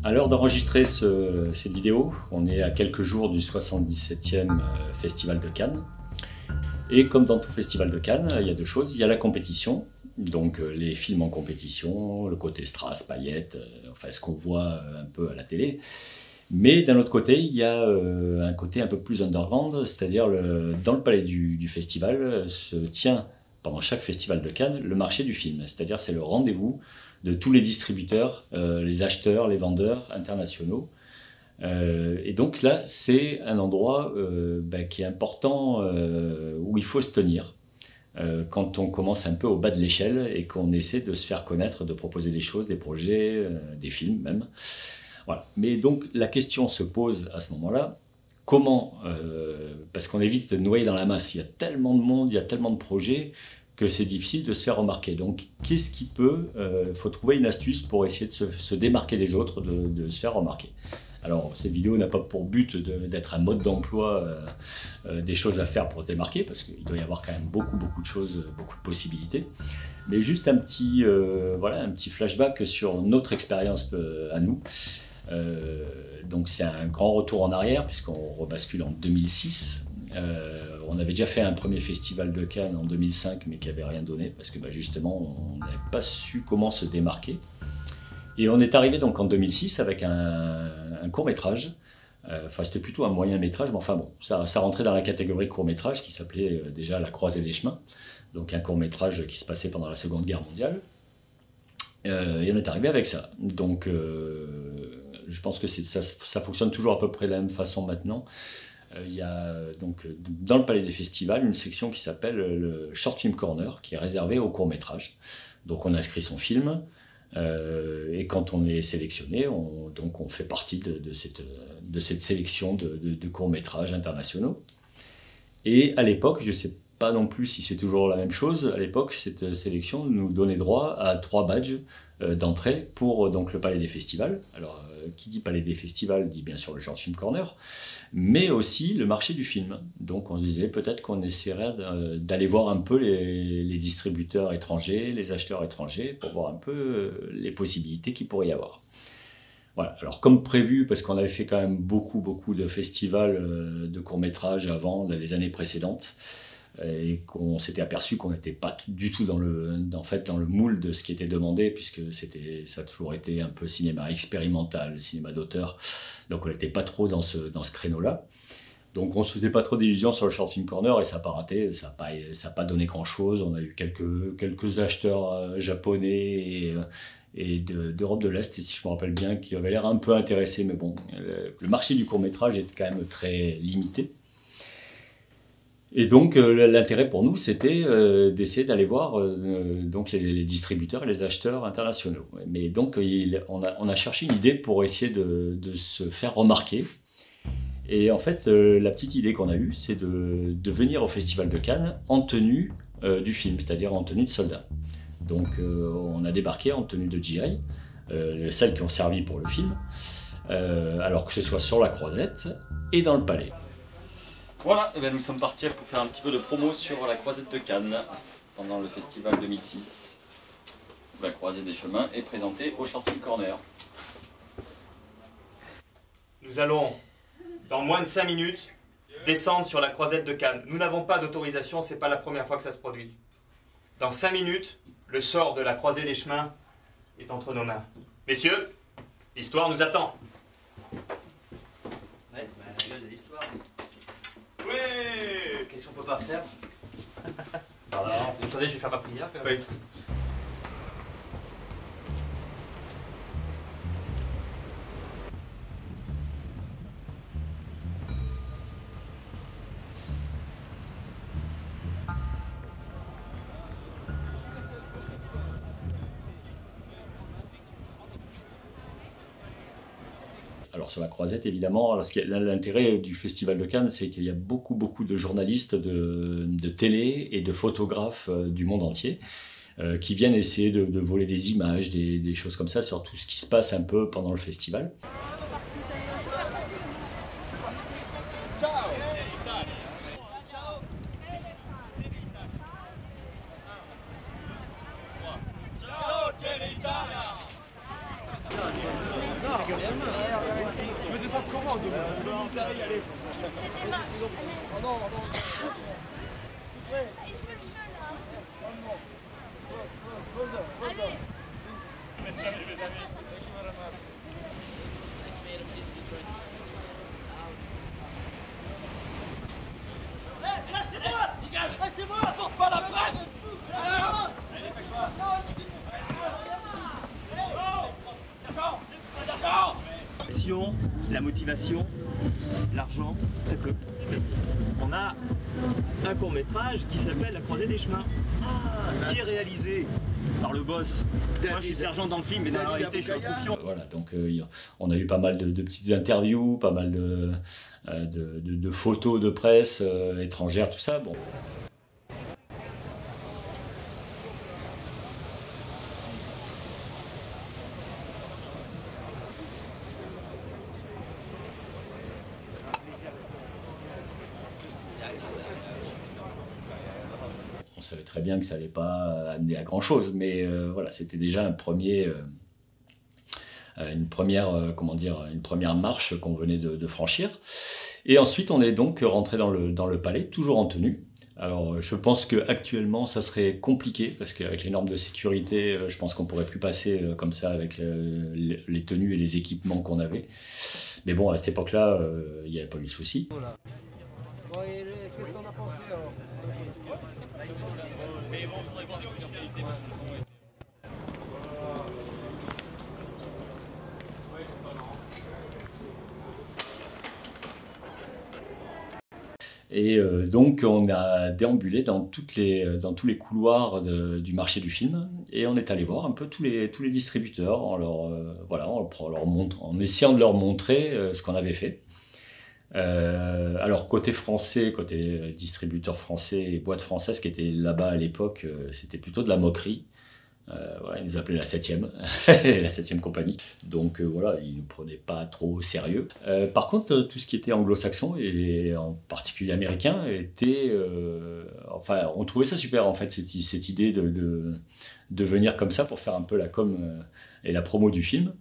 À l'heure d'enregistrer cette vidéo, on est à quelques jours du 77e Festival de Cannes. Et comme dans tout Festival de Cannes, il y a deux choses. Il y a la compétition, donc les films en compétition, le côté strass, paillettes, enfin ce qu'on voit un peu à la télé. Mais d'un autre côté, il y a un côté un peu plus underground, c'est-à-dire dans le palais du festival se tient, pendant chaque festival de Cannes, le marché du film. C'est-à-dire c'est le rendez-vous de tous les distributeurs, les acheteurs, les vendeurs internationaux. Et donc là, c'est un endroit qui est important, où il faut se tenir. Quand on commence un peu au bas de l'échelle et qu'on essaie de se faire connaître, de proposer des choses, des projets, des films même. Voilà. Mais donc la question se pose à ce moment-là, comment, parce qu'on est vite noyé dans la masse, il y a tellement de monde, il y a tellement de projets, que c'est difficile de se faire remarquer. Donc qu'est-ce qui peut, faut trouver une astuce pour essayer de se démarquer des autres, de se faire remarquer. Alors cette vidéo n'a pas pour but d'être un mode d'emploi, des choses à faire pour se démarquer, parce qu'il doit y avoir quand même beaucoup de choses, beaucoup de possibilités. Mais juste un petit, voilà, un petit flashback sur notre expérience à nous. Donc c'est un grand retour en arrière, puisqu'on rebascule en 2006. On avait déjà fait un premier festival de Cannes en 2005, mais qui n'avait rien donné, parce que justement, on n'avait pas su comment se démarquer. Et on est arrivé donc en 2006 avec un court-métrage. Enfin, c'était plutôt un moyen-métrage, mais enfin bon, ça rentrait dans la catégorie court-métrage qui s'appelait déjà La Croisée des Chemins. Donc un court-métrage qui se passait pendant la Seconde Guerre mondiale. Et on est arrivé avec ça. Donc je pense que ça fonctionne toujours à peu près de la même façon maintenant. Il y a donc dans le Palais des Festivals une section qui s'appelle le Short Film Corner, qui est réservée au court-métrage. Donc on inscrit son film, et quand on est sélectionné, on fait partie de cette sélection de courts-métrages internationaux. Et à l'époque, je ne sais pas non plus si c'est toujours la même chose, à l'époque cette sélection nous donnait droit à 3 badges d'entrée pour donc le Palais des Festivals. Alors qui dit Palais des Festivals dit bien sûr le Short Film Corner, mais aussi le marché du film. Donc on se disait peut-être qu'on essaierait d'aller voir un peu les distributeurs étrangers, les acheteurs étrangers, pour voir un peu les possibilités qu'il pourrait y avoir. Voilà. Alors comme prévu, parce qu'on avait fait quand même beaucoup de festivals de courts-métrages avant, les années précédentes, et qu'on s'était aperçu qu'on n'était pas du tout dans le moule de ce qui était demandé, puisque ça a toujours été un peu cinéma expérimental, cinéma d'auteur, donc on n'était pas trop dans ce créneau-là. Donc on ne se faisait pas trop d'illusions sur le Short Film Corner, et ça n'a pas raté, ça n'a pas donné grand-chose. On a eu quelques acheteurs japonais et d'Europe de l'Est, si je me rappelle bien, qui avaient l'air un peu intéressés, mais bon, le marché du court-métrage est quand même très limité. Et donc l'intérêt pour nous, c'était d'essayer d'aller voir donc les distributeurs et les acheteurs internationaux. Mais donc on a cherché une idée pour essayer de se faire remarquer. Et en fait, la petite idée qu'on a eue, c'est de venir au Festival de Cannes en tenue du film, c'est-à-dire en tenue de soldat. Donc on a débarqué en tenue de GI, celles qui ont servi pour le film, alors que ce soit sur la Croisette et dans le Palais. Voilà, et bien nous sommes partis pour faire un petit peu de promo sur la Croisette de Cannes pendant le festival 2006. La Croisée des Chemins est présentée au Short Film Corner. Nous allons, dans moins de 5 minutes, descendre sur la Croisette de Cannes. Nous n'avons pas d'autorisation, c'est pas la première fois que ça se produit. Dans 5 minutes, le sort de la Croisée des Chemins est entre nos mains. Messieurs, l'histoire nous attend. Ouais, la gueule de l'histoire. Oui. Qu'est-ce qu'on peut pas faire? Voilà. Attendez, je vais faire ma prière. Oui. Alors sur la Croisette, évidemment, l'intérêt du Festival de Cannes, c'est qu'il y a beaucoup de journalistes de télé et de photographes du monde entier qui viennent essayer de voler des images, des choses comme ça, sur tout ce qui se passe un peu pendant le festival. Ciao, La motivation, l'argent, très peu. On a un court-métrage qui s'appelle La Croisée des Chemins, qui est réalisé par le boss. Moi je suis sergent dans le film, mais dans la réalité je suis un confiant. Voilà, donc on a eu pas mal de petites interviews, pas mal de photos de presse étrangères, tout ça. Bon. On savait très bien que ça n'allait pas amener à grand chose, mais voilà, c'était déjà une première marche qu'on venait de franchir. Et ensuite, on est donc rentré dans le palais, toujours en tenue. Alors, je pense qu'actuellement, ça serait compliqué, parce qu'avec les normes de sécurité, je pense qu'on ne pourrait plus passer comme ça avec les tenues et les équipements qu'on avait. Mais bon, à cette époque-là, il n'y avait pas eu de souci. Voilà. Bon, et qu'est-ce qu'on a pensé alors? Mais bon, faudrait voir des qualités parce que Et donc on a déambulé dans tous les couloirs du marché du film et on est allé voir un peu tous les distributeurs en essayant de leur montrer ce qu'on avait fait. Alors côté français, côté distributeur français et boîte française qui était là-bas à l'époque, c'était plutôt de la moquerie. Voilà, ils nous appelaient la 7e, la 7e compagnie. Donc voilà, ils ne nous prenaient pas trop au sérieux. Par contre, tout ce qui était anglo-saxon, et en particulier américain, on trouvait ça super en fait, cette idée de venir comme ça pour faire un peu la com et la promo du film.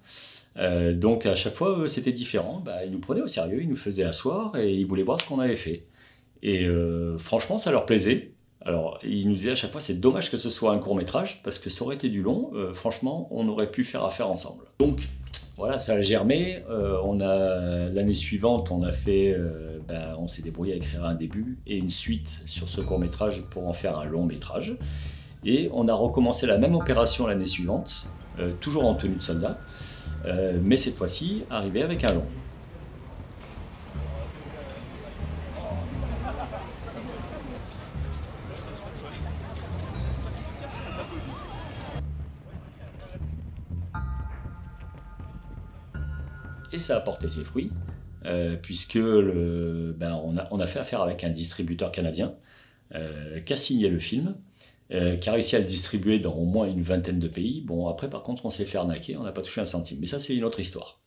Donc à chaque fois, c'était différent. Ils nous prenaient au sérieux, ils nous faisaient asseoir et ils voulaient voir ce qu'on avait fait. Et franchement, ça leur plaisait. Alors, il nous disait à chaque fois, c'est dommage que ce soit un court-métrage, parce que ça aurait été du long, franchement, on aurait pu faire affaire ensemble. Donc, voilà, ça a germé. L'année suivante, on s'est débrouillé à écrire un début et une suite sur ce court-métrage pour en faire un long-métrage. Et on a recommencé la même opération l'année suivante, toujours en tenue de soldat, mais cette fois-ci, arrivé avec un long. Et ça a porté ses fruits, puisque on a fait affaire avec un distributeur canadien qui a signé le film, qui a réussi à le distribuer dans au moins une vingtaine de pays. Bon, après, par contre, on s'est fait arnaquer, on n'a pas touché un centime. Mais ça, c'est une autre histoire.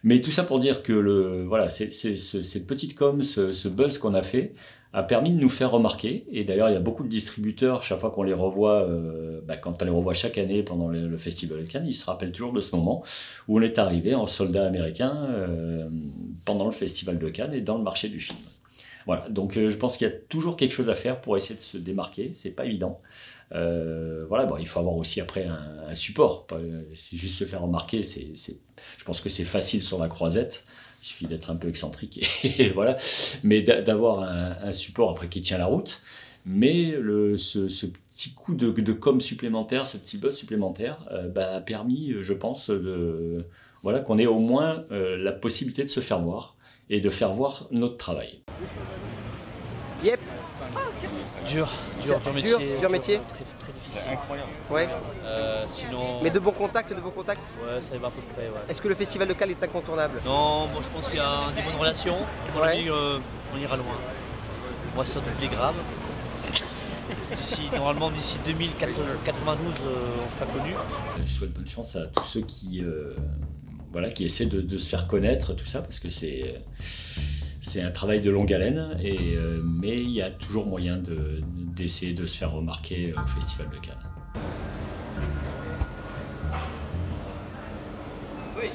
Mais tout ça pour dire que cette petite com, ce buzz qu'on a fait, a permis de nous faire remarquer. Et d'ailleurs, il y a beaucoup de distributeurs, chaque fois qu'on les revoit, quand on les revoit chaque année pendant le Festival de Cannes, ils se rappellent toujours de ce moment où on est arrivé en soldat américain pendant le Festival de Cannes et dans le marché du film. Voilà, donc je pense qu'il y a toujours quelque chose à faire pour essayer de se démarquer, c'est pas évident. Il faut avoir aussi après un support, juste se faire remarquer, je pense que c'est facile sur la croisette. Il suffit d'être un peu excentrique et voilà, mais d'avoir un support après qui tient la route. Mais ce petit coup de com supplémentaire, ce petit buzz supplémentaire, a permis, je pense, qu'on ait au moins la possibilité de se faire voir et de faire voir notre travail. Yep. Dur métier. Dur métier. Très difficile. Incroyable. Ouais. Sinon. Mais de bons contacts. Ouais, ça y va à peu près, ouais. Est-ce que le Festival de Cannes est incontournable? Non, moi je pense qu'il y a des bonnes relations. À mon avis, on ira loin. On va sortir des graves. Normalement, d'ici 2092, on sera connu. Je souhaite bonne chance à tous ceux qui essaient de se faire connaître, tout ça, parce que c'est un travail de longue haleine, mais il y a toujours moyen d'essayer de se faire remarquer au Festival de Cannes. Oui.